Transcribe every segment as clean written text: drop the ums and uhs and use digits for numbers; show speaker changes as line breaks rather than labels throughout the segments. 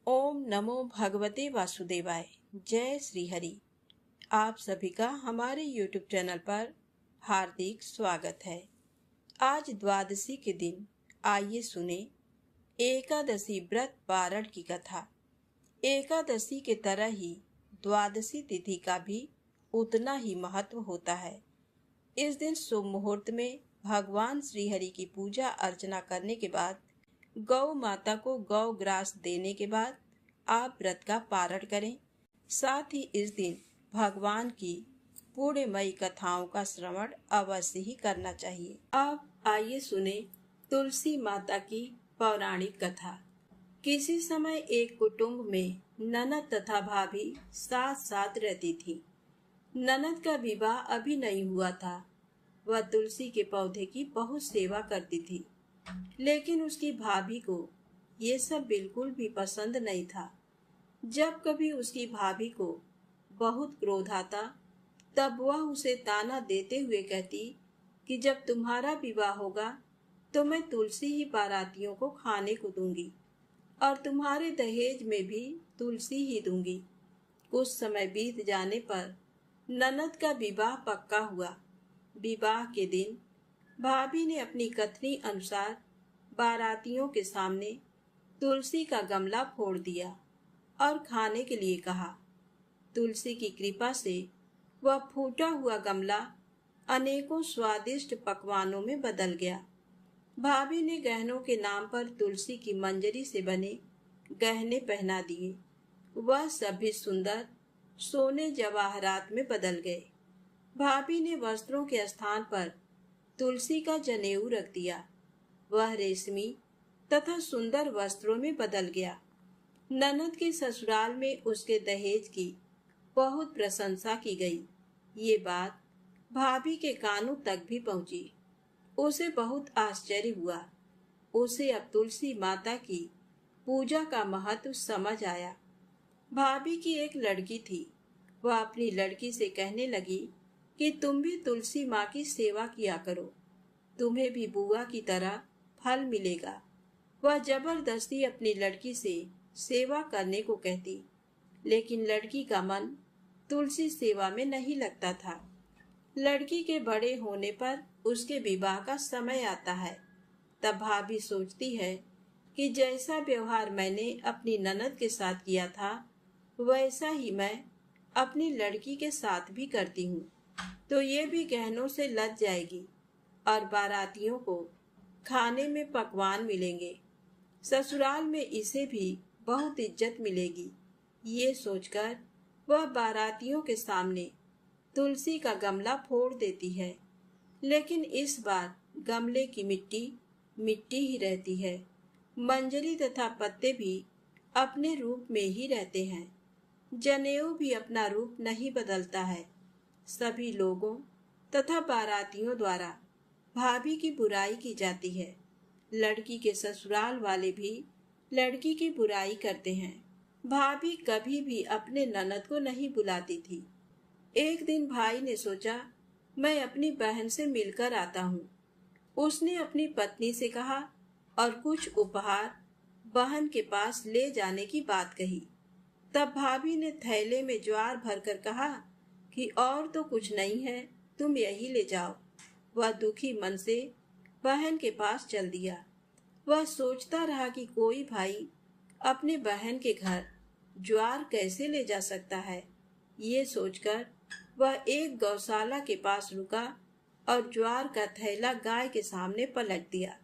ओम नमो भगवते वासुदेवाय। जय श्री हरि। आप सभी का हमारे YouTube चैनल पर हार्दिक स्वागत है। आज द्वादशी के दिन आइए सुने एकादशी व्रत पारण की कथा। एकादशी के तरह ही द्वादशी तिथि का भी उतना ही महत्व होता है। इस दिन शुभ मुहूर्त में भगवान श्री हरि की पूजा अर्चना करने के बाद, गौ माता को गौ ग्रास देने के बाद आप व्रत का पारण करें। साथ ही इस दिन भगवान की पुण्यमयी कथाओं का श्रवण अवश्य ही करना चाहिए। अब आइए सुने तुलसी माता की पौराणिक कथा। किसी समय एक कुटुंब में ननद तथा भाभी साथ साथ रहती थी। ननद का विवाह अभी नहीं हुआ था। वह तुलसी के पौधे की बहुत सेवा करती थी, लेकिन उसकी भाभी को ये सब बिल्कुल भी पसंद नहीं था। जब कभी उसकी भाभी को बहुत क्रोध आता, तब वह उसे ताना देते हुए कहती कि जब तुम्हारा विवाह होगा तो मैं तुलसी ही बारातियों को खाने को दूंगी और तुम्हारे दहेज में भी तुलसी ही दूंगी। कुछ समय बीत जाने पर ननद का विवाह पक्का हुआ। विवाह के दिन भाभी ने अपनी कथनी अनुसार बारातियों के सामने तुलसी का गमला फोड़ दिया और खाने के लिए कहा। तुलसी की कृपा से वह फूटा हुआ गमला अनेकों स्वादिष्ट पकवानों में बदल गया। भाभी ने गहनों के नाम पर तुलसी की मंजरी से बने गहने पहना दिए। वह सभी सुंदर सोने जवाहरात में बदल गए। भाभी ने वस्त्रों के स्थान पर तुलसी का जनेऊ रख दिया। वह रेशमी तथा सुंदर वस्त्रों में बदल गया। ननद के ससुराल में उसके दहेज की बहुत प्रशंसा की गई। ये बात भाभी के कानों तक भी पहुंची। उसे बहुत आश्चर्य हुआ। उसे अब तुलसी माता की पूजा का महत्व समझ आया। भाभी की एक लड़की थी। वह अपनी लड़की से कहने लगी कि तुम भी तुलसी माँ की सेवा किया करो, तुम्हें भी बुआ की तरह फल मिलेगा। वह जबरदस्ती अपनी लड़की से सेवा करने को कहती, लेकिन लड़की का मन तुलसी सेवा में नहीं लगता था। लड़की के बड़े होने पर उसके विवाह का समय आता है। तब भाभी सोचती है कि जैसा व्यवहार मैंने अपनी ननद के साथ किया था, वैसा ही मैं अपनी लड़की के साथ भी करती हूँ, तो ये भी गहनों से लद जाएगी और बारातियों को खाने में पकवान मिलेंगे। ससुराल में इसे भी बहुत इज्जत मिलेगी। ये सोचकर वह बारातियों के सामने तुलसी का गमला फोड़ देती है, लेकिन इस बार गमले की मिट्टी मिट्टी ही रहती है। मंजरी तथा पत्ते भी अपने रूप में ही रहते हैं। जनेऊ भी अपना रूप नहीं बदलता है। सभी लोगों तथा बारातियों द्वारा भाभी की बुराई की जाती है। लड़की के ससुराल वाले भी लड़की की बुराई करते हैं। भाभी कभी भी अपने ननद को नहीं बुलाती थी। एक दिन भाई ने सोचा, मैं अपनी बहन से मिलकर आता हूँ। उसने अपनी पत्नी से कहा और कुछ उपहार बहन के पास ले जाने की बात कही। तब भाभी ने थैले में ज्वार भरकर कहा कि और तो कुछ नहीं है, तुम यही ले जाओ। वह दुखी मन से बहन के पास चल दिया। वह सोचता रहा कि कोई भाई अपने बहन के घर ज्वार कैसे ले जा सकता है। ये सोचकर वह एक गौशाला के पास रुका और ज्वार का थैला गाय के सामने पलट दिया।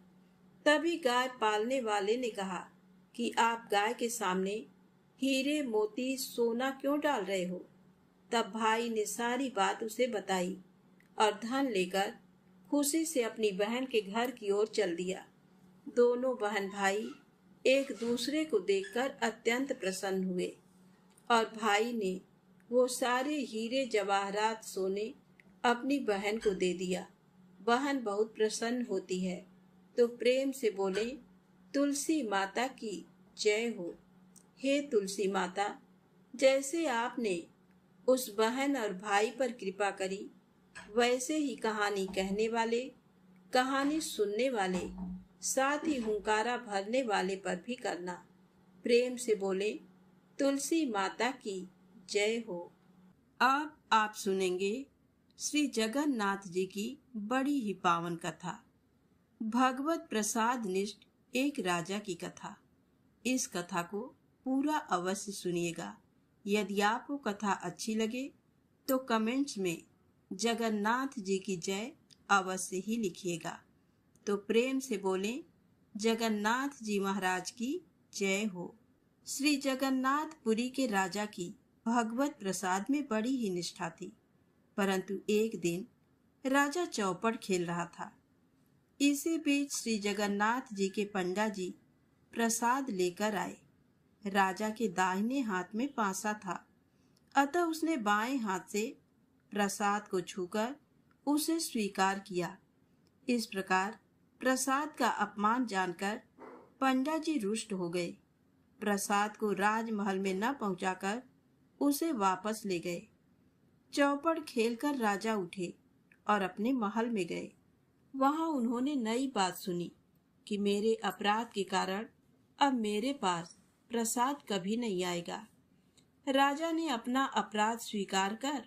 तभी गाय पालने वाले ने कहा कि आप गाय के सामने हीरे मोती सोना क्यों डाल रहे हो। तब भाई ने सारी बात उसे बताई और धन लेकर खुशी से अपनी बहन के घर की ओर चल दिया। दोनों बहन भाई एक दूसरे को देखकर अत्यंत प्रसन्न हुए और भाई ने वो सारे हीरे जवाहरात सोने अपनी बहन को दे दिया। बहन बहुत प्रसन्न होती है तो प्रेम से बोले, तुलसी माता की जय हो। हे तुलसी माता, जैसे आपने उस बहन और भाई पर कृपा करी, वैसे ही कहानी कहने वाले, कहानी सुनने वाले, साथ ही हुंकारा भरने वाले पर भी करना। प्रेम से बोले तुलसी माता की जय हो। अब आप सुनेंगे श्री जगन्नाथ जी की बड़ी ही पावन कथा, भगवत प्रसाद निष्ठ एक राजा की कथा। इस कथा को पूरा अवश्य सुनिएगा। यदि आपको कथा अच्छी लगे तो कमेंट्स में जगन्नाथ जी की जय अवश्य ही लिखिएगा। तो प्रेम से बोलें जगन्नाथ जी महाराज की जय हो। श्री जगन्नाथ पुरी के राजा की भगवत प्रसाद में बड़ी ही निष्ठा थी, परंतु एक दिन राजा चौपड़ खेल रहा था। इसी बीच श्री जगन्नाथ जी के पंडा जी प्रसाद लेकर आए। राजा के दाहिने हाथ में पासा था, अतः उसने बाएं हाथ से प्रसाद को छूकर उसे स्वीकार किया। इस प्रकार प्रसाद का अपमान जानकर पंडा जी रुष्ट हो गए। प्रसाद को राजमहल में न पहुंचाकर उसे वापस ले गए। चौपड़ खेलकर राजा उठे और अपने महल में गए। वहां उन्होंने नई बात सुनी कि मेरे अपराध के कारण अब मेरे पास प्रसाद कभी नहीं आएगा। राजा ने अपना अपराध स्वीकार कर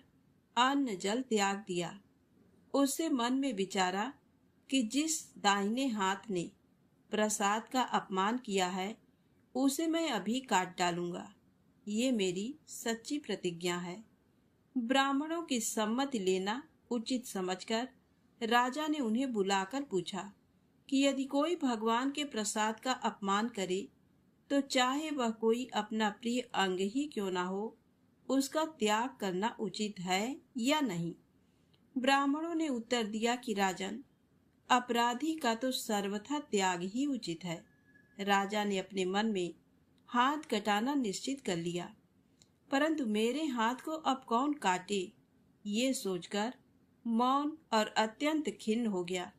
अन्न जल त्याग दिया। उससे मन में विचारा कि जिस दाहिने हाथ ने प्रसाद का अपमान किया है उसे मैं अभी काट डालूंगा। ये मेरी सच्ची प्रतिज्ञा है। ब्राह्मणों की सम्मति लेना उचित समझकर राजा ने उन्हें बुलाकर पूछा कि यदि कोई भगवान के प्रसाद का अपमान करे तो चाहे वह कोई अपना प्रिय अंग ही क्यों ना हो, उसका त्याग करना उचित है या नहीं। ब्राह्मणों ने उत्तर दिया कि राजन, अपराधी का तो सर्वथा त्याग ही उचित है। राजा ने अपने मन में हाथ कटाना निश्चित कर लिया, परंतु मेरे हाथ को अब कौन काटे, ये सोचकर मौन और अत्यंत खिन्न हो गया।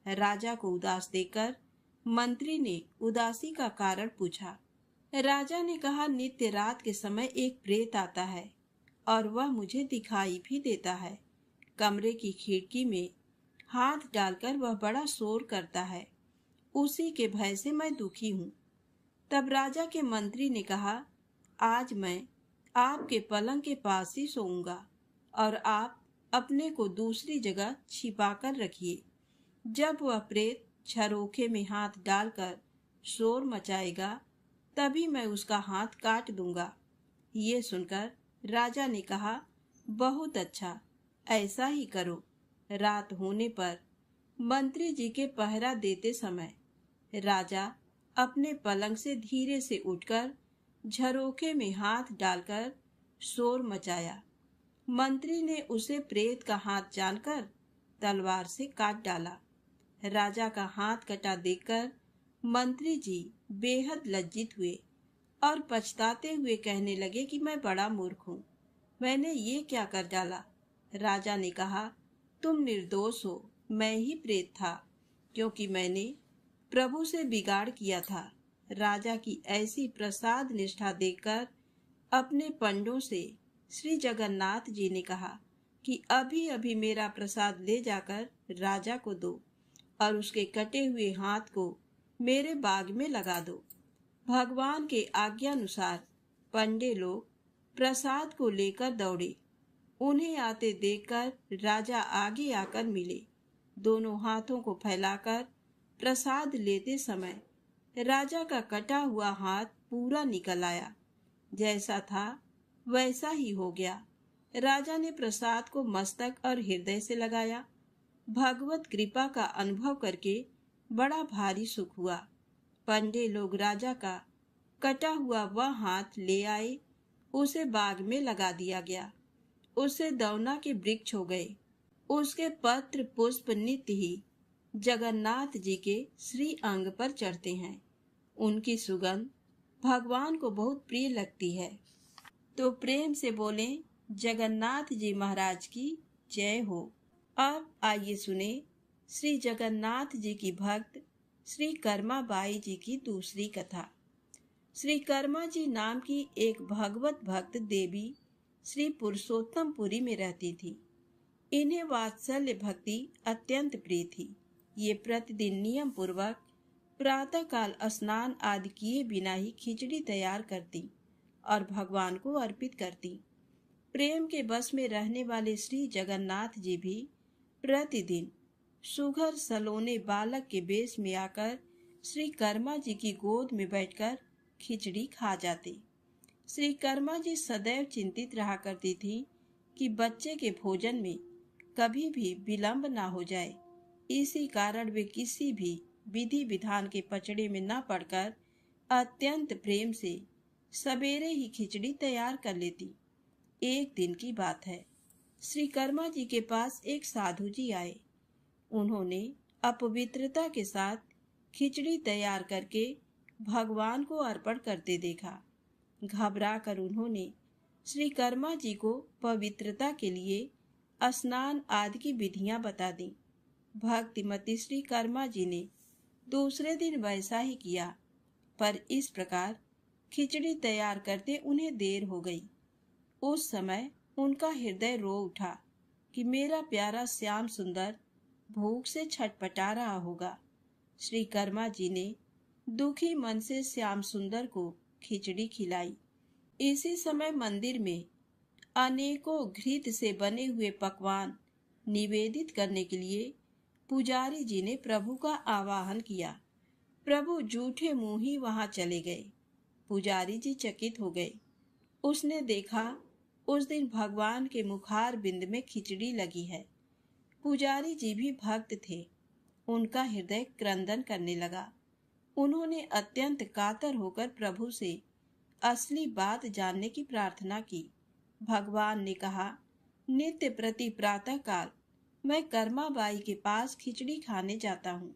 राजा को उदास देखकर मंत्री ने उदासी का कारण पूछा। राजा ने कहा, नित्य रात के समय एक प्रेत आता है और वह मुझे दिखाई भी देता है। कमरे की खिड़की में हाथ डालकर वह बड़ा शोर करता है। उसी के भय से मैं दुखी हूँ। तब राजा के मंत्री ने कहा, आज मैं आपके पलंग के पास ही सोऊंगा और आप अपने को दूसरी जगह छिपाकर रखिए। जब वह प्रेत झरोखे में हाथ डालकर शोर मचाएगा तभी मैं उसका हाथ काट दूंगा। ये सुनकर राजा ने कहा, बहुत अच्छा, ऐसा ही करो। रात होने पर मंत्री जी के पहरा देते समय राजा अपने पलंग से धीरे से उठकर झरोखे में हाथ डालकर शोर मचाया। मंत्री ने उसे प्रेत का हाथ जानकर तलवार से काट डाला। राजा का हाथ कटा देखकर मंत्री जी बेहद लज्जित हुए और पछताते हुए कहने लगे कि मैं बड़ा मूर्ख हूँ, मैंने ये क्या कर डाला। राजा ने कहा, तुम निर्दोष हो, मैं ही प्रेत था, क्योंकि मैंने प्रभु से बिगाड़ किया था। राजा की ऐसी प्रसाद निष्ठा देखकर अपने पंडों से श्री जगन्नाथ जी ने कहा कि अभी अभी मेरा प्रसाद ले जाकर राजा को दो और उसके कटे हुए हाथ को मेरे बाग में लगा दो। भगवान के आज्ञानुसार पंडे लोग प्रसाद को लेकर दौड़े। उन्हें आते देखकर राजा आगे आकर मिले। दोनों हाथों को फैलाकर प्रसाद लेते समय राजा का कटा हुआ हाथ पूरा निकल आया। जैसा था वैसा ही हो गया। राजा ने प्रसाद को मस्तक और हृदय से लगाया। भगवत कृपा का अनुभव करके बड़ा भारी सुख हुआ। पंडे लोग राजा का कटा हुआ वह हाथ ले आए। उसे बाग में लगा दिया गया। उससे दौना के वृक्ष हो गए। उसके पत्र पुष्प नित्य ही जगन्नाथ जी के श्री अंग पर चढ़ते हैं। उनकी सुगंध भगवान को बहुत प्रिय लगती है। तो प्रेम से बोलें जगन्नाथ जी महाराज की जय हो। अब आइए सुने श्री जगन्नाथ जी की भक्त श्री कर्मा बाई जी की दूसरी कथा। श्री कर्मा जी नाम की एक भगवत भक्त देवी श्री पुरुषोत्तमपुरी में रहती थी। इन्हें वात्सल्य भक्ति अत्यंत प्रिय थी। ये प्रतिदिन नियम पूर्वक प्रातःकाल स्नान आदि किए बिना ही खिचड़ी तैयार करती और भगवान को अर्पित करती। प्रेम के बस में रहने वाले श्री जगन्नाथ जी भी प्रतिदिन सुघर सलोने बालक के बेश में आकर श्री कर्मा जी की गोद में बैठकर खिचड़ी खा जाते। श्री कर्मा जी सदैव चिंतित रहा करती थी कि बच्चे के भोजन में कभी भी विलंब ना हो जाए। इसी कारण वे किसी भी विधि विधान के पचड़े में न पड़कर अत्यंत प्रेम से सवेरे ही खिचड़ी तैयार कर लेती। एक दिन की बात है, श्री कर्मा जी के पास एक साधु जी आए। उन्होंने अपवित्रता के साथ खिचड़ी तैयार करके भगवान को अर्पण करते देखा। घबरा कर उन्होंने श्री कर्मा जी को पवित्रता के लिए स्नान आदि की विधियां बता दी। भक्तिमती श्री कर्मा जी ने दूसरे दिन वैसा ही किया, पर इस प्रकार खिचड़ी तैयार करते उन्हें देर हो गई। उस समय उनका हृदय रो उठा कि मेरा प्यारा श्याम सुंदर भूख से छटपटा रहा होगा। श्री कर्मा जी ने दुखी मन से श्याम सुंदर को खिचड़ी खिलाई। इसी समय मंदिर में अनेकों घृत से बने हुए पकवान निवेदित करने के लिए पुजारी जी ने प्रभु का आवाहन किया। प्रभु जूठे मुंह ही वहां चले गए। पुजारी जी चकित हो गए। उसने देखा उस दिन भगवान के मुखार बिंद में खिचड़ी लगी है। पुजारी जी भी भक्त थे। उनका हृदय क्रंदन करने लगा। उन्होंने अत्यंत कातर होकर प्रभु से असली बात जानने की प्रार्थना की। भगवान ने कहा, नित्य प्रति प्रातः काल मैं कर्माबाई के पास खिचड़ी खाने जाता हूँ।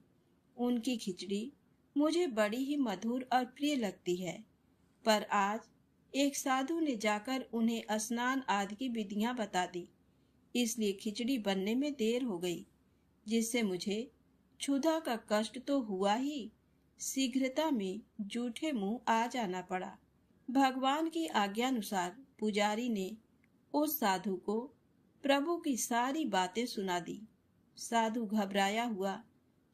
उनकी खिचड़ी मुझे बड़ी ही मधुर और प्रिय लगती है, पर आज एक साधु ने जाकर उन्हें स्नान आदि की विधियां बता दी, इसलिए खिचड़ी बनने में देर हो गई, जिससे मुझे क्षुधा का कष्ट तो हुआ ही, शीघ्रता में जूठे मुंह आ जाना पड़ा। भगवान की आज्ञानुसार पुजारी ने उस साधु को प्रभु की सारी बातें सुना दी। साधु घबराया हुआ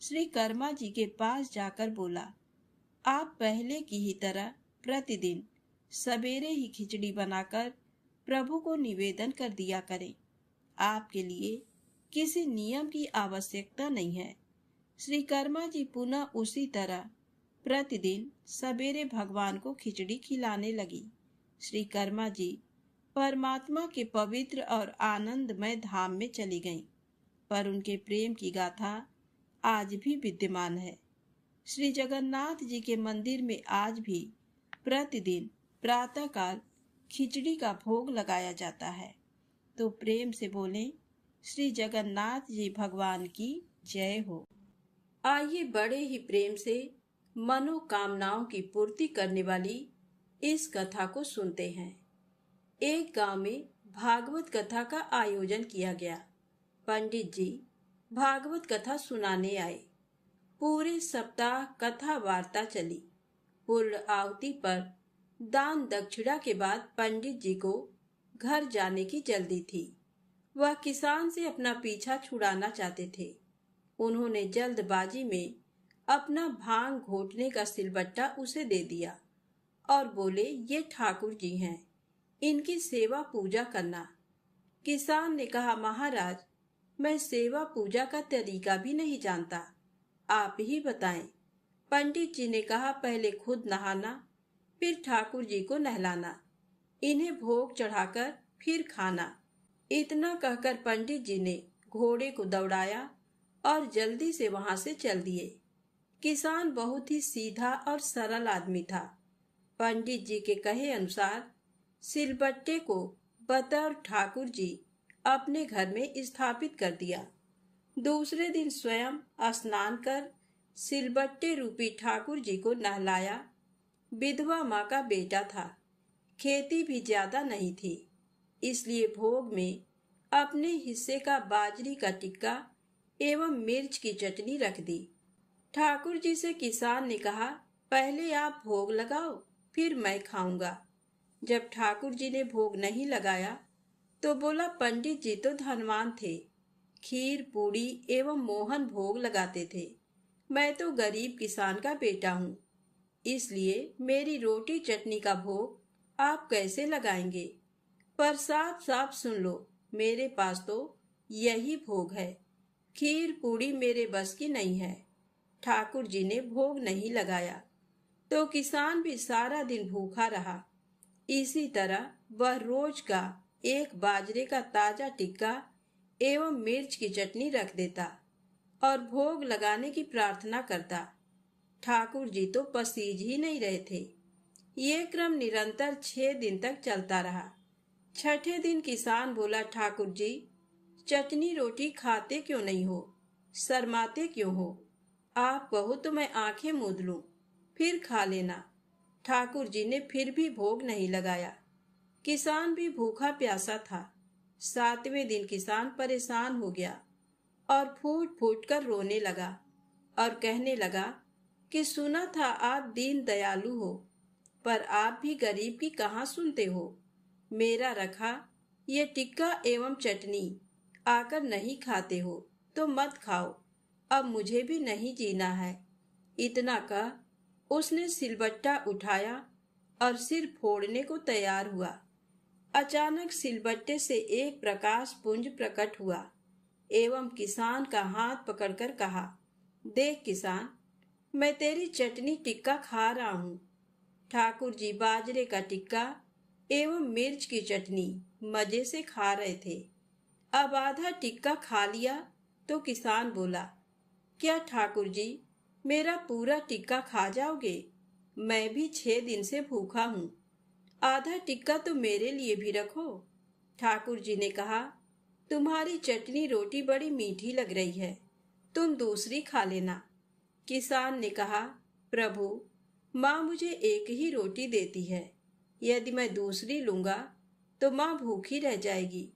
श्री कर्मा जी के पास जाकर बोला, आप पहले की ही तरह प्रतिदिन सवेरे ही खिचड़ी बनाकर प्रभु को निवेदन कर दिया करें। आपके लिए किसी नियम की आवश्यकता नहीं है। श्री कर्मा जी पुनः उसी तरह प्रतिदिन सवेरे भगवान को खिचड़ी खिलाने लगी। श्री कर्मा जी परमात्मा के पवित्र और आनंदमय धाम में चली गईं, पर उनके प्रेम की गाथा आज भी विद्यमान है। श्री जगन्नाथ जी के मंदिर में आज भी प्रतिदिन प्रातःकाल खिचड़ी का भोग लगाया जाता है। तो प्रेम से बोलें, श्री जगन्नाथ जी भगवान की जय हो। आइए बड़े ही प्रेम से मनोकामनाओं की पूर्ति करने वाली इस कथा को सुनते हैं। एक गांव में भागवत कथा का आयोजन किया गया। पंडित जी भागवत कथा सुनाने आए। पूरे सप्ताह कथा वार्ता चली। पूर्ण आहुति पर दान दक्षिणा के बाद पंडित जी को घर जाने की जल्दी थी। वह किसान से अपना पीछा छुड़ाना चाहते थे। उन्होंने जल्दबाजी में अपना भांग घोटने का सिलबट्टा उसे दे दिया और बोले, ये ठाकुर जी हैं, इनकी सेवा पूजा करना। किसान ने कहा, महाराज मैं सेवा पूजा का तरीका भी नहीं जानता, आप ही बताएं। पंडित जी ने कहा, पहले खुद नहाना, फिर ठाकुर जी को नहलाना, इन्हें भोग चढ़ाकर फिर खाना। इतना कहकर पंडित जी ने घोड़े को दौड़ाया और जल्दी से वहां से चल दिए। किसान बहुत ही सीधा और सरल आदमी था। पंडित जी के कहे अनुसार सिलबट्टे को बतौर ठाकुर जी अपने घर में स्थापित कर दिया। दूसरे दिन स्वयं स्नान कर सिलबट्टे रूपी ठाकुर जी को नहलाया। विधवा माँ का बेटा था, खेती भी ज्यादा नहीं थी, इसलिए भोग में अपने हिस्से का बाजरी का टिक्का एवं मिर्च की चटनी रख दी। ठाकुर जी से किसान ने कहा, पहले आप भोग लगाओ, फिर मैं खाऊंगा। जब ठाकुर जी ने भोग नहीं लगाया तो बोला, पंडित जी तो धनवान थे, खीर पूड़ी एवं मोहन भोग लगाते थे, मैं तो गरीब किसान का बेटा हूँ, इसलिए मेरी रोटी चटनी का भोग आप कैसे लगाएंगे? पर साफ साफ सुन लो, मेरे पास तो यही भोग है। खीर पूड़ी मेरे बस की नहीं है। ठाकुर जी ने भोग नहीं लगाया तो किसान भी सारा दिन भूखा रहा। इसी तरह वह रोज का एक बाजरे का ताजा टिक्का एवं मिर्च की चटनी रख देता और भोग लगाने की प्रार्थना करता। ठाकुर जी तो पसीज ही नहीं रहे थे। ये क्रम निरंतर 6 दिन तक चलता रहा। छठे दिन किसान बोला, ठाकुर जी, चटनी रोटी खाते क्यों नहीं हो? शर्माते क्यों हो? आप कहो तो मैं आंखें मूंद लूं, फिर खा लेना। ठाकुर जी ने फिर भी भोग नहीं लगाया। किसान भी भूखा प्यासा था। 7वें दिन किसान परेशान हो गया और फूट फूट कर रोने लगा और कहने लगा कि सुना था आप दीन दयालु हो, पर आप भी गरीब की कहाँ सुनते हो। मेरा रखा ये टिक्का एवं चटनी आकर नहीं खाते हो तो मत खाओ, अब मुझे भी नहीं जीना है। इतना कह उसने सिलबट्टा उठाया और सिर फोड़ने को तैयार हुआ। अचानक सिलबट्टे से एक प्रकाश पुंज प्रकट हुआ एवं किसान का हाथ पकड़कर कहा, देख किसान, मैं तेरी चटनी टिक्का खा रहा हूँ। ठाकुर जी बाजरे का टिक्का एवं मिर्च की चटनी मजे से खा रहे थे। अब आधा टिक्का खा लिया तो किसान बोला, क्या ठाकुर जी मेरा पूरा टिक्का खा जाओगे? मैं भी 6 दिन से भूखा हूँ। आधा टिक्का तो मेरे लिए भी रखो। ठाकुर जी ने कहा, तुम्हारी चटनी रोटी बड़ी मीठी लग रही है, तुम दूसरी खा लेना। किसान ने कहा, प्रभु, माँ मुझे एक ही रोटी देती है, यदि मैं दूसरी लूंगा तो माँ भूखी रह जाएगी।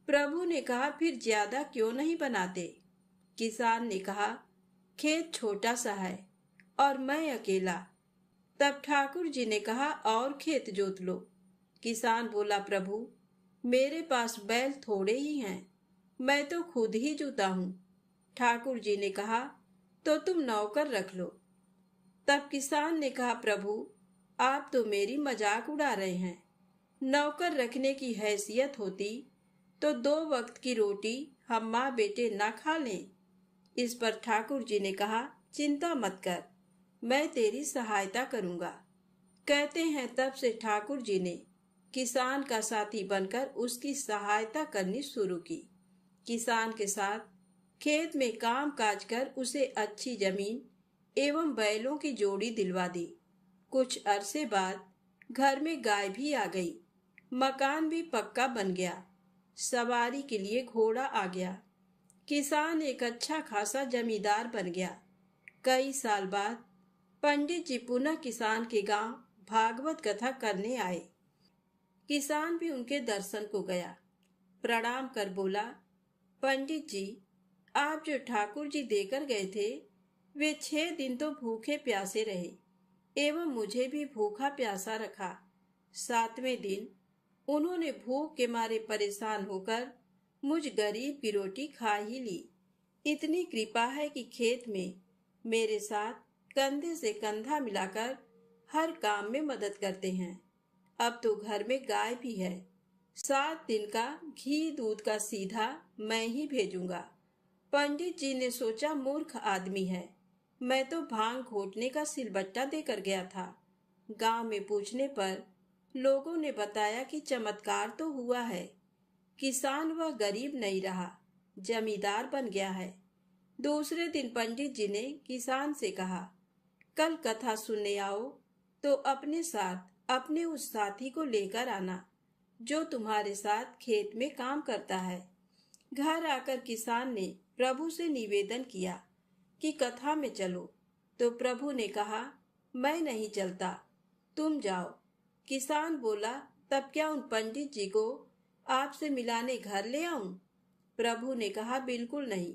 प्रभु ने कहा, फिर ज्यादा क्यों नहीं बनाते? किसान ने कहा, खेत छोटा सा है और मैं अकेला। तब ठाकुर जी ने कहा, और खेत जोत लो। किसान बोला, प्रभु, मेरे पास बैल थोड़े ही हैं, मैं तो खुद ही जुता हूँ। ठाकुर जी ने कहा, तो तुम नौकर रख लो। तब किसान ने कहा, प्रभु, आप तो मेरी मजाक उड़ा रहे हैं। नौकर रखने की हैसियत होती तो 2 वक्त की रोटी हम माँ बेटे ना खा लें। इस पर ठाकुर जी ने कहा, चिंता मत कर, मैं तेरी सहायता करूंगा। कहते हैं तब से ठाकुर जी ने किसान का साथी बनकर उसकी सहायता करनी शुरू की। किसान के साथ खेत में काम काज कर उसे अच्छी जमीन एवं बैलों की जोड़ी दिलवा दी। कुछ अरसे बाद घर में गाय भी आ गई। मकान भी पक्का बन गया। सवारी के लिए घोड़ा आ गया। किसान एक अच्छा खासा जमींदार बन गया। कई साल बाद पंडित जी पुनः किसान के गांव भागवत कथा करने आए। किसान भी उनके दर्शन को गया। प्रणाम कर बोला, पंडित जी, आप जो ठाकुर जी देकर गए थे वे 6 दिन तो भूखे प्यासे रहे एवं मुझे भी भूखा प्यासा रखा। 7वें दिन उन्होंने भूख के मारे परेशान होकर मुझ गरीब की रोटी खा ही ली। इतनी कृपा है कि खेत में मेरे साथ कंधे से कंधा मिलाकर हर काम में मदद करते हैं। अब तो घर में गाय भी है। 7 दिन का घी दूध का सीधा मैं ही भेजूंगा। पंडित जी ने सोचा, मूर्ख आदमी है, मैं तो भांग घोटने का सिलबट्टा देकर गया था। गांव में पूछने पर लोगों ने बताया कि चमत्कार तो हुआ है। किसान वह गरीब नहीं रहा, जमींदार बन गया है। दूसरे दिन पंडित जी ने किसान से कहा, कल कथा सुनने आओ तो अपने साथ अपने उस साथी को लेकर आना जो तुम्हारे साथ खेत में काम करता है। घर आकर किसान ने प्रभु से निवेदन किया कि कथा में चलो, तो प्रभु ने कहा, मैं नहीं चलता, तुम जाओ। किसान बोला, तब क्या उन पंडित जी को आपसे मिलाने घर ले आऊं? प्रभु ने कहा, बिल्कुल नहीं,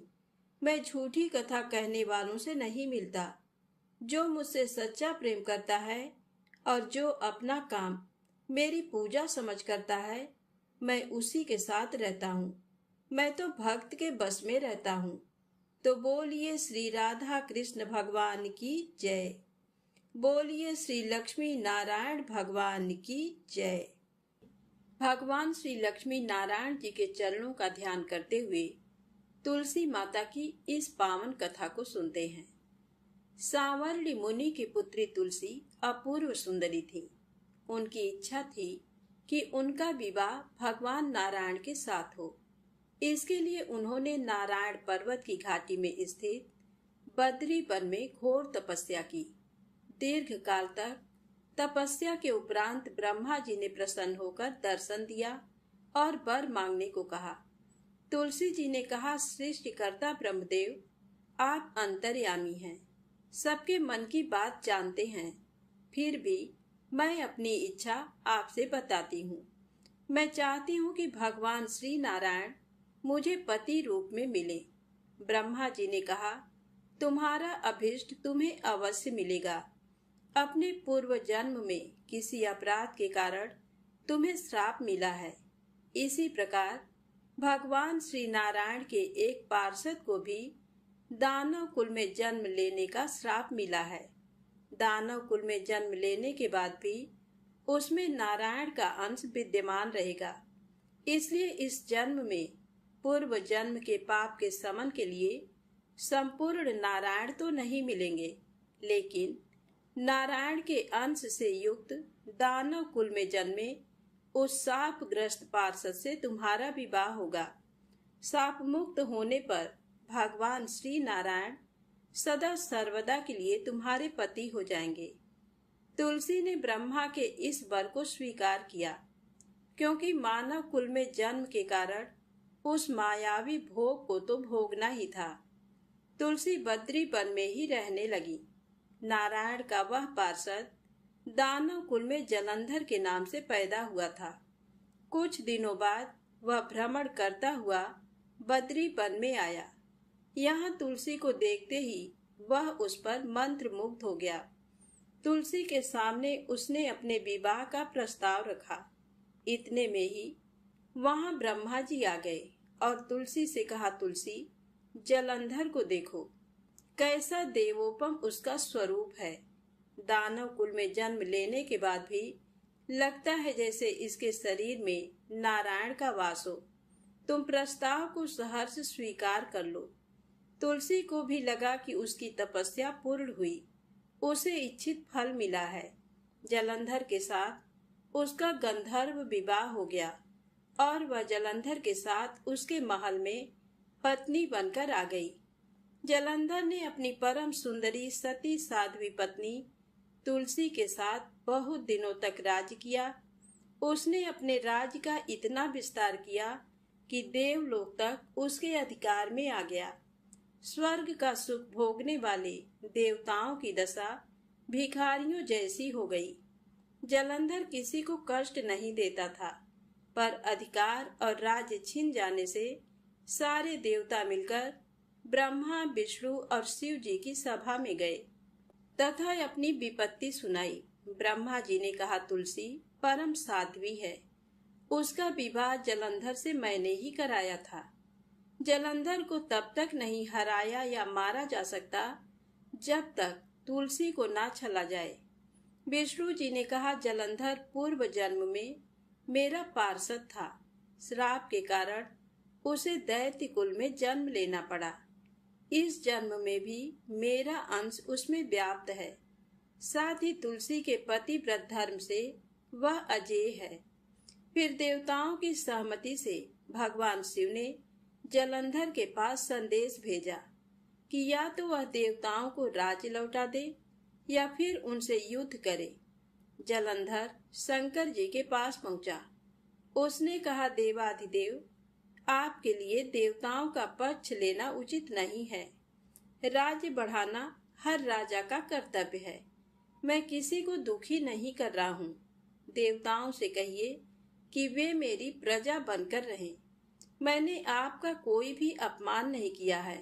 मैं झूठी कथा कहने वालों से नहीं मिलता। जो मुझसे सच्चा प्रेम करता है और जो अपना काम मेरी पूजा समझ करता है, मैं उसी के साथ रहता हूँ। मैं तो भक्त के बस में रहता हूँ। तो बोलिए श्री राधा कृष्ण भगवान की जय। बोलिए श्री लक्ष्मी नारायण भगवान की जय। भगवान श्री लक्ष्मी नारायण जी के चरणों का ध्यान करते हुए तुलसी माता की इस पावन कथा को सुनते हैं। सांवरली मुनि की पुत्री तुलसी अपूर्व सुंदरी थी। उनकी इच्छा थी कि उनका विवाह भगवान नारायण के साथ हो। इसके लिए उन्होंने नारायण पर्वत की घाटी में स्थित बद्री वन में घोर तपस्या की। दीर्घ काल तक तपस्या के उपरांत ब्रह्मा जी ने प्रसन्न होकर दर्शन दिया और वर मांगने को कहा। तुलसी जी ने कहा, सृष्टिकर्ता ब्रह्मदेव, आप अंतर्यामी हैं, सबके मन की बात जानते हैं। फिर भी मैं अपनी इच्छा आपसे बताती हूँ। मैं चाहती हूँ कि भगवान श्री नारायण मुझे पति रूप में मिले। ब्रह्मा जी ने कहा, तुम्हारा अभीष्ट तुम्हें अवश्य मिलेगा। अपने पूर्व जन्म में किसी अपराध के कारण तुम्हें श्राप मिला है। इसी प्रकार भगवान श्री नारायण के एक पार्षद को भी दानव कुल में जन्म लेने का श्राप मिला है। दानव कुल में जन्म लेने के बाद भी उसमें नारायण का अंश विद्यमान रहेगा। इसलिए इस जन्म में पूर्व जन्म के पाप के शमन के लिए संपूर्ण नारायण तो नहीं मिलेंगे, लेकिन नारायण के अंश से युक्त दानव कुल में जन्मे उस शापग्रस्त पार्षद से तुम्हारा विवाह होगा। शाप मुक्त होने पर भगवान श्री नारायण सदा सर्वदा के लिए तुम्हारे पति हो जाएंगे। तुलसी ने ब्रह्मा के इस वर को स्वीकार किया, क्योंकि मानव कुल में जन्म के कारण उस मायावी भोग को तो भोगना ही था। तुलसी बद्री वन में ही रहने लगी। नारायण का वह पार्षद दानव कुल में जलंधर के नाम से पैदा हुआ था। कुछ दिनों बाद वह भ्रमण करता हुआ बद्री वन में आया। यहाँ तुलसी को देखते ही वह उस पर मंत्र मुग्ध हो गया। तुलसी के सामने उसने अपने विवाह का प्रस्ताव रखा। इतने में ही वहां ब्रह्मा जी आ गए और तुलसी से कहा, तुलसी, जलंधर को देखो, कैसा देवोपम उसका स्वरूप है। दानव कुल में जन्म लेने के बाद भी लगता है जैसे इसके शरीर में नारायण का वास हो। तुम प्रस्ताव को सहर्ष स्वीकार कर लो। तुलसी को भी लगा कि उसकी तपस्या पूर्ण हुई, उसे इच्छित फल मिला है। जलंधर के साथ उसका गंधर्व विवाह हो गया और वह जलंधर के साथ उसके महल में पत्नी बनकर आ गई। जलंधर ने अपनी परम सुंदरी सती साध्वी पत्नी तुलसी के साथ बहुत दिनों तक राज किया। उसने अपने राज का इतना विस्तार किया कि देवलोक तक उसके अधिकार में आ गया। स्वर्ग का सुख भोगने वाले देवताओं की दशा भिखारियों जैसी हो गई। जलंधर किसी को कष्ट नहीं देता था, पर अधिकार और राज्य छिन जाने से सारे देवता मिलकर ब्रह्मा, विष्णु और शिव जी की सभा में गए तथा अपनी विपत्ति सुनाई। ब्रह्मा जी ने कहा, तुलसी परम साध्वी है, उसका विवाह जलंधर से मैंने ही कराया था। जलंधर को तब तक नहीं हराया या मारा जा सकता जब तक तुलसी को ना छला जाए। विष्णु जी ने कहा, जलंधर पूर्व जन्म में मेरा पार्षद था। श्राप के कारण उसे दैत्य कुल में जन्म लेना पड़ा। इस जन्म में भी मेरा अंश उसमें व्याप्त है। साथ ही तुलसी के पतिव्रत धर्म से वह अजेय है। फिर देवताओं की सहमति से भगवान शिव ने जलंधर के पास संदेश भेजा कि या तो वह देवताओं को राज्य लौटा दे या फिर उनसे युद्ध करे। जलंधर शंकर जी के पास पहुंचा। उसने कहा, देवाधिदेव, आपके लिए देवताओं का पक्ष लेना उचित नहीं है। राज्य बढ़ाना हर राजा का कर्तव्य है। मैं किसी को दुखी नहीं कर रहा हूँ। देवताओं से कहिए कि वे मेरी प्रजा बनकर रहें। मैंने आपका कोई भी अपमान नहीं किया है।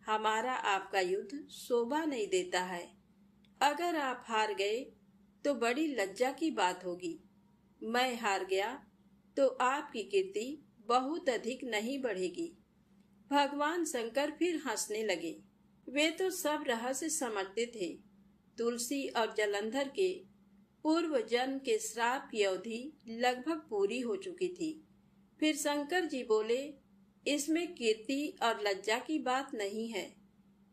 हमारा आपका युद्ध शोभा नहीं देता है। अगर आप हार गए तो बड़ी लज्जा की बात होगी। मैं हार गया तो आपकी कीर्ति बहुत अधिक नहीं बढ़ेगी। भगवान शंकर फिर हंसने लगे। वे तो सब रहस्य समझते थे। तुलसी और जलंधर के पूर्व जन्म के श्राप की अवधि लगभग पूरी हो चुकी थी। फिर शंकर जी बोले, इसमें कीर्ति और लज्जा की बात नहीं है।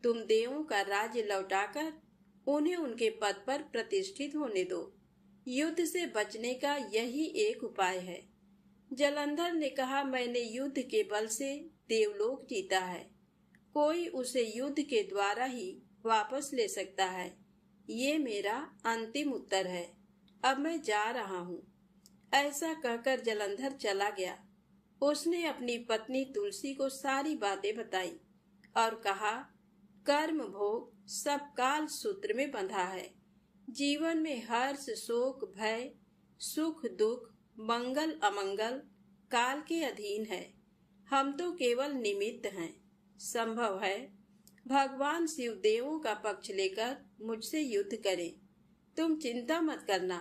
तुम देवों का राज्य लौटाकर उन्हें उनके पद पर प्रतिष्ठित होने दो। युद्ध से बचने का यही एक उपाय है। जलंधर ने कहा, मैंने युद्ध के बल से देवलोक जीता है। कोई उसे युद्ध के द्वारा ही वापस ले सकता है। ये मेरा अंतिम उत्तर है। अब मैं जा रहा हूँ। ऐसा कहकर जलंधर चला गया। उसने अपनी पत्नी तुलसी को सारी बातें बताई और कहा, कर्म भोग सब काल सूत्र में बंधा है। जीवन में हर्ष शोक भय सुख दुख मंगल अमंगल काल के अधीन है। हम तो केवल निमित्त हैं। संभव है भगवान शिव देवों का पक्ष लेकर मुझसे युद्ध करें। तुम चिंता मत करना,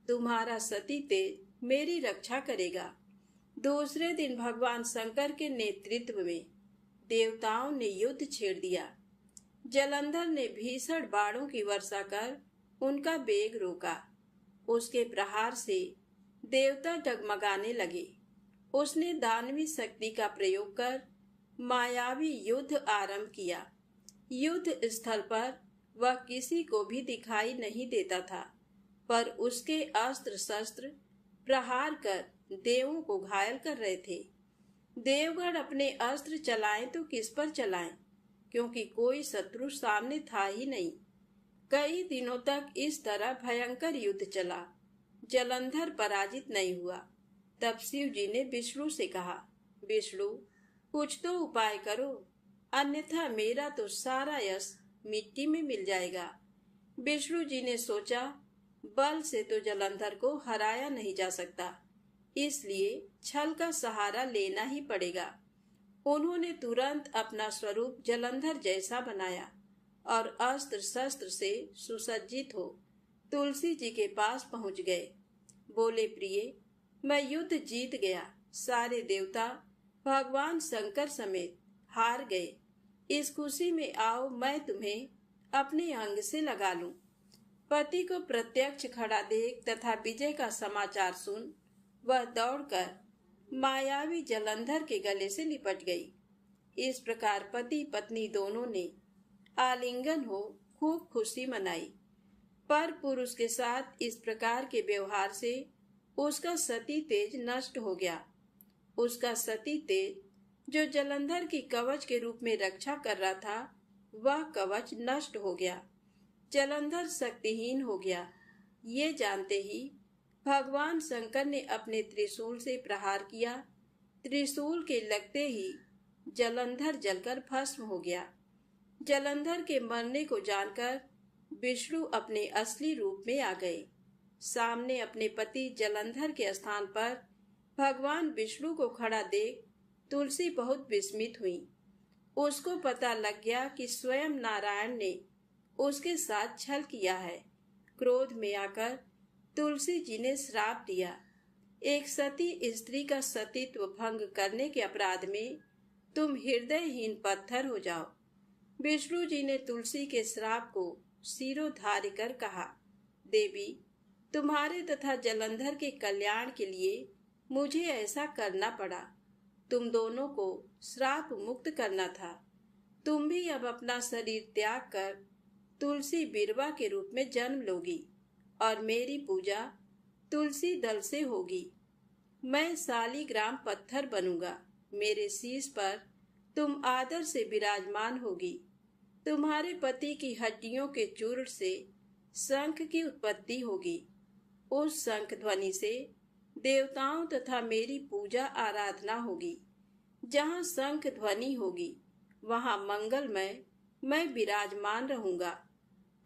तुम्हारा सती तेज मेरी रक्षा करेगा। दूसरे दिन भगवान शंकर के नेतृत्व में देवताओं ने युद्ध छेड़ दिया। जलंधर ने भीषण बाणों की वर्षा कर उनका वेग रोका। उसके प्रहार से देवता डगमगाने लगे। उसने दानवी शक्ति का प्रयोग कर मायावी युद्ध आरंभ किया। युद्ध स्थल पर वह किसी को भी दिखाई नहीं देता था, पर उसके अस्त्र शस्त्र प्रहार कर देवों को घायल कर रहे थे। देवगण अपने अस्त्र चलाएं तो किस पर चलाएं, क्योंकि कोई शत्रु सामने था ही नहीं। कई दिनों तक इस तरह भयंकर युद्ध चला। जलंधर पराजित नहीं हुआ। तब शिव जी ने विष्णु से कहा, विष्णु कुछ तो उपाय करो, अन्यथा मेरा तो सारा यश मिट्टी में मिल जाएगा। विष्णु जी ने सोचा, बल से तो जलंधर को हराया नहीं जा सकता, इसलिए छल का सहारा लेना ही पड़ेगा। उन्होंने तुरंत अपना स्वरूप जलंधर जैसा बनाया और अस्त्र शस्त्र से सुसज्जित हो तुलसी जी के पास पहुंच गए। बोले, प्रिय, मैं युद्ध जीत गया। सारे देवता भगवान शंकर समेत हार गए। इस खुशी में आओ मैं तुम्हें अपने अंग से लगा लूं। पति को प्रत्यक्ष खड़ा देख तथा विजय का समाचार सुन वह दौड़कर मायावी जलंधर के गले से लिपट गई। इस प्रकार पति पत्नी दोनों ने आलिंगन हो खूब खुशी मनाई। पर पुरुष के साथ इस प्रकार के व्यवहार से उसका सती तेज नष्ट हो गया। उसका सती तेज जो जलंधर की कवच के रूप में रक्षा कर रहा था, वह कवच नष्ट हो गया। जलंधर शक्तिहीन हो गया। ये जानते ही भगवान शंकर ने अपने त्रिशूल से प्रहार किया। त्रिशूल के लगते ही जलंधर जलकर भस्म हो गया। जलंधर के मरने को जानकर विष्णु अपने असली रूप में आ गए। सामने अपने पति जलंधर के स्थान पर भगवान विष्णु को खड़ा देख तुलसी बहुत विस्मित हुई। उसको पता लग गया कि स्वयं नारायण ने उसके साथ छल किया है। क्रोध में आकर तुलसी जी ने श्राप दिया, एक सती स्त्री का सतीत्व भंग करने के अपराध में तुम हृदयहीन पत्थर हो जाओ। विष्णु जी ने तुलसी के श्राप को सिरोधार्य कर कहा, देवी, तुम्हारे तथा जलंधर के कल्याण के लिए मुझे ऐसा करना पड़ा। तुम दोनों को श्राप मुक्त करना था। तुम भी अब अपना शरीर त्याग कर तुलसी बिरवा के रूप में जन्म लोगी और मेरी पूजा तुलसी दल से होगी। मैं शालिग्राम पत्थर बनूंगा। मेरे शीश पर तुम आदर से विराजमान होगी। तुम्हारे पति की हड्डियों के चूर्ण से शंख की उत्पत्ति होगी। उस शंख ध्वनि से देवताओं तथा मेरी पूजा आराधना होगी। जहाँ शंख ध्वनि होगी वहाँ मंगलमय मैं विराजमान रहूंगा।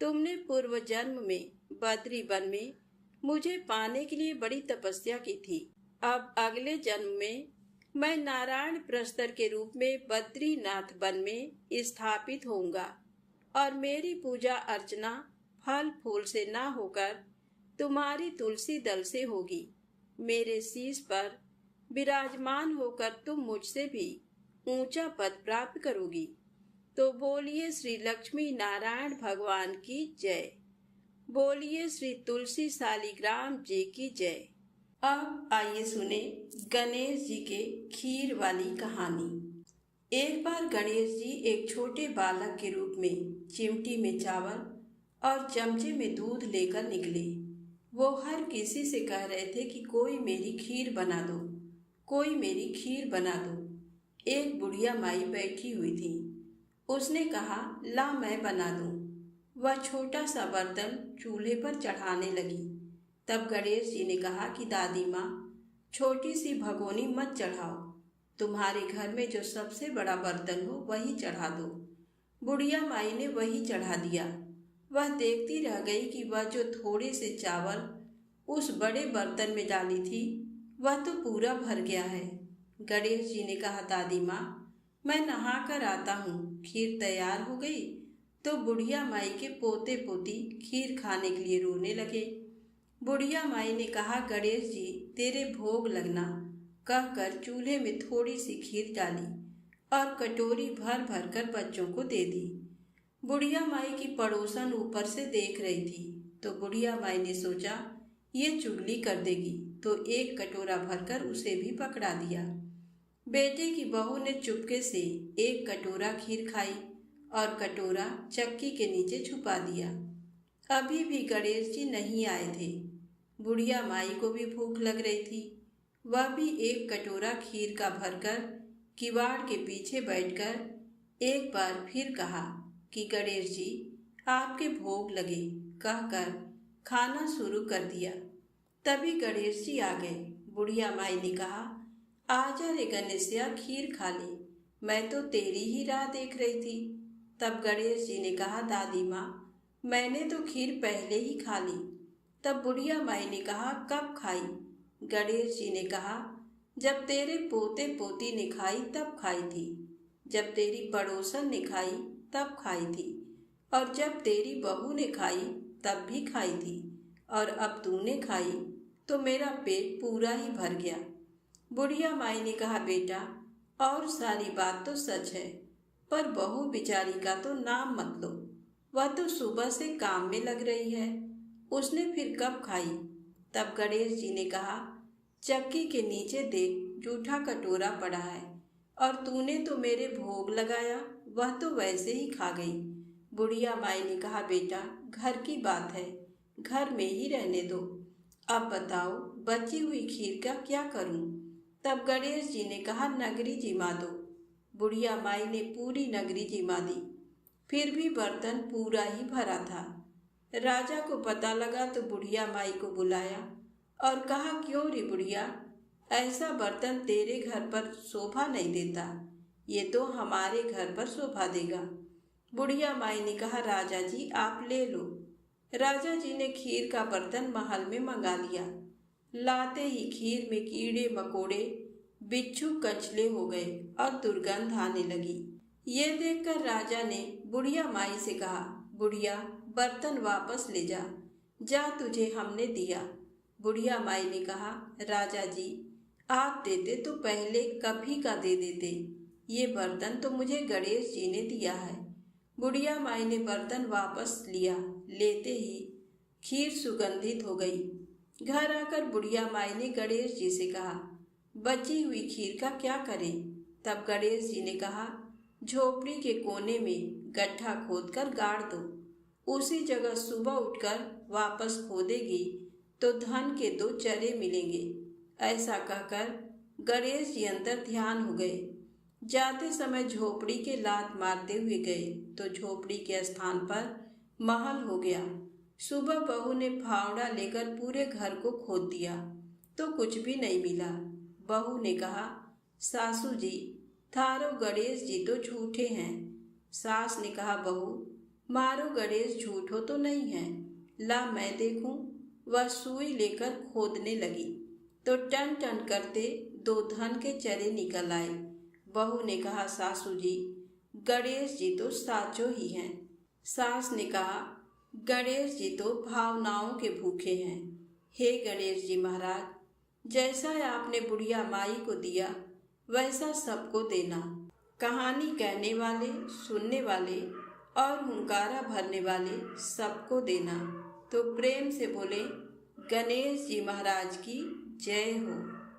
तुमने पूर्व जन्म में बद्री वन में मुझे पाने के लिए बड़ी तपस्या की थी। अब अगले जन्म में मैं नारायण प्रस्तर के रूप में बद्रीनाथ वन में स्थापित होऊंगा और मेरी पूजा अर्चना फल फूल से ना होकर तुम्हारी तुलसी दल से होगी। मेरे शीश पर विराजमान होकर तुम मुझसे भी ऊंचा पद प्राप्त करोगी। तो बोलिए श्री लक्ष्मी नारायण भगवान की जय। बोलिए श्री तुलसी शालिग्राम जी की जय। अब आइए सुने गणेश जी के खीर वाली कहानी। एक बार गणेश जी एक छोटे बालक के रूप में चिमटी में चावल और चमचे में दूध लेकर निकले। वो हर किसी से कह रहे थे कि कोई मेरी खीर बना दो, कोई मेरी खीर बना दो। एक बुढ़िया माई बैठी हुई थी। उसने कहा, ला मैं बना दूं। वह छोटा सा बर्तन चूल्हे पर चढ़ाने लगी। तब गणेश जी ने कहा कि दादी माँ, छोटी सी भगोनी मत चढ़ाओ, तुम्हारे घर में जो सबसे बड़ा बर्तन हो वही चढ़ा दो। बुढ़िया माई ने वही चढ़ा दिया। वह देखती रह गई कि वह जो थोड़े से चावल उस बड़े बर्तन में डाली थी वह तो पूरा भर गया है। गणेश जी ने कहा, दादी माँ, मैं नहा कर आता हूँ, खीर तैयार हो गई। तो बुढ़िया माई के पोते पोती खीर खाने के लिए रोने लगे। बुढ़िया माई ने कहा, गणेश जी तेरे भोग लगना, कहकर चूल्हे में थोड़ी सी खीर डाली और कटोरी भर भर कर बच्चों को दे दी। बुढ़िया माई की पड़ोसन ऊपर से देख रही थी, तो बुढ़िया माई ने सोचा ये चुगली कर देगी, तो एक कटोरा भरकर उसे भी पकड़ा दिया। बेटे की बहू ने चुपके से एक कटोरा खीर खाई और कटोरा चक्की के नीचे छुपा दिया। अभी भी गणेश जी नहीं आए थे। बुढ़िया माई को भी भूख लग रही थी। वह भी एक कटोरा खीर का भरकर किवाड़ के पीछे बैठकर एक बार फिर कहा कि गणेश जी आपके भोग लगे, कहकर खाना शुरू कर दिया। तभी गणेश जी आ गए। बुढ़िया माई ने कहा, आजा रे गणेशिया, खीर खा ले, मैं तो तेरी ही राह देख रही थी। तब गणेश जी ने कहा, दादी माँ, मैंने तो खीर पहले ही खा ली। तब बुढ़िया माई ने कहा, कब खाई? गणेश जी ने कहा, जब तेरे पोते पोती ने खाई तब खाई थी, जब तेरी पड़ोसन ने खाई तब खाई थी, और जब तेरी बहू ने खाई तब भी खाई थी, और अब तूने खाई तो मेरा पेट पूरा ही भर गया। बुढ़िया माई ने कहा, बेटा, और सारी बात तो सच है, पर बहू बिचारी का तो नाम मत लो, वह तो सुबह से काम में लग रही है, उसने फिर कब खाई? तब गणेश जी ने कहा, चक्की के नीचे देख, जूठा कटोरा पड़ा है, और तूने तो मेरे भोग लगाया, वह तो वैसे ही खा गई। बुढ़िया माई ने कहा, बेटा, घर की बात है, घर में ही रहने दो। अब बताओ बची हुई खीर का क्या करूं? तब गणेश जी ने कहा, नगरी जिमा दो। बुढ़िया माई ने पूरी नगरी जिमा दी, फिर भी बर्तन पूरा ही भरा था। राजा को पता लगा तो बुढ़िया माई को बुलाया और कहा, क्यों रे बुढ़िया, ऐसा बर्तन तेरे घर पर शोभा नहीं देता, ये तो हमारे घर पर शोभा देगा। बुढ़िया माई ने कहा, राजा जी आप ले लो। राजा जी ने खीर का बर्तन महल में मंगा लिया। लाते ही खीर में कीड़े मकोड़े, बिच्छू कचले हो गए और दुर्गंध आने लगी। ये देखकर राजा ने बुढ़िया माई से कहा, बुढ़िया बर्तन वापस ले जा, जा तुझे हमने दिया। बुढ़िया माई ने कहा, राजा जी आप देते तो पहले कभी का दे देते, ये बर्तन तो मुझे गणेश जी ने दिया है। बुढ़िया माई ने बर्तन वापस लिया। लेते ही खीर सुगंधित हो गई। घर आकर बुढ़िया माई ने गणेश जी से कहा, बची हुई खीर का क्या करें? तब गणेश जी ने कहा, झोपड़ी के कोने में गड्ढा खोदकर गाड़ दो, उसी जगह सुबह उठकर वापस खोदेगी तो धन के 2 चरे मिलेंगे। ऐसा कहकर गणेश जी अंतर ध्यान हो गए। जाते समय झोपड़ी के लात मारते हुए गए तो झोपड़ी के स्थान पर महल हो गया। सुबह बहू ने फावड़ा लेकर पूरे घर को खोद दिया तो कुछ भी नहीं मिला। बहू ने कहा, सासू जी थारो गणेश जी तो झूठे हैं। सास ने कहा, बहू मारो गणेश झूठो तो नहीं है, ला मैं देखूं। वह सुई लेकर खोदने लगी तो टन टन करते 2 धन के चरे निकल आए। बहू ने कहा, सासू जी गणेश जी तो साचो ही हैं। सास ने कहा, गणेश जी तो भावनाओं के भूखे हैं। हे गणेश जी महाराज, जैसा आपने बुढ़िया माई को दिया वैसा सबको देना। कहानी कहने वाले, सुनने वाले और हुंकारा भरने वाले सबको देना। तो प्रेम से बोले गणेश जी महाराज की जय हो।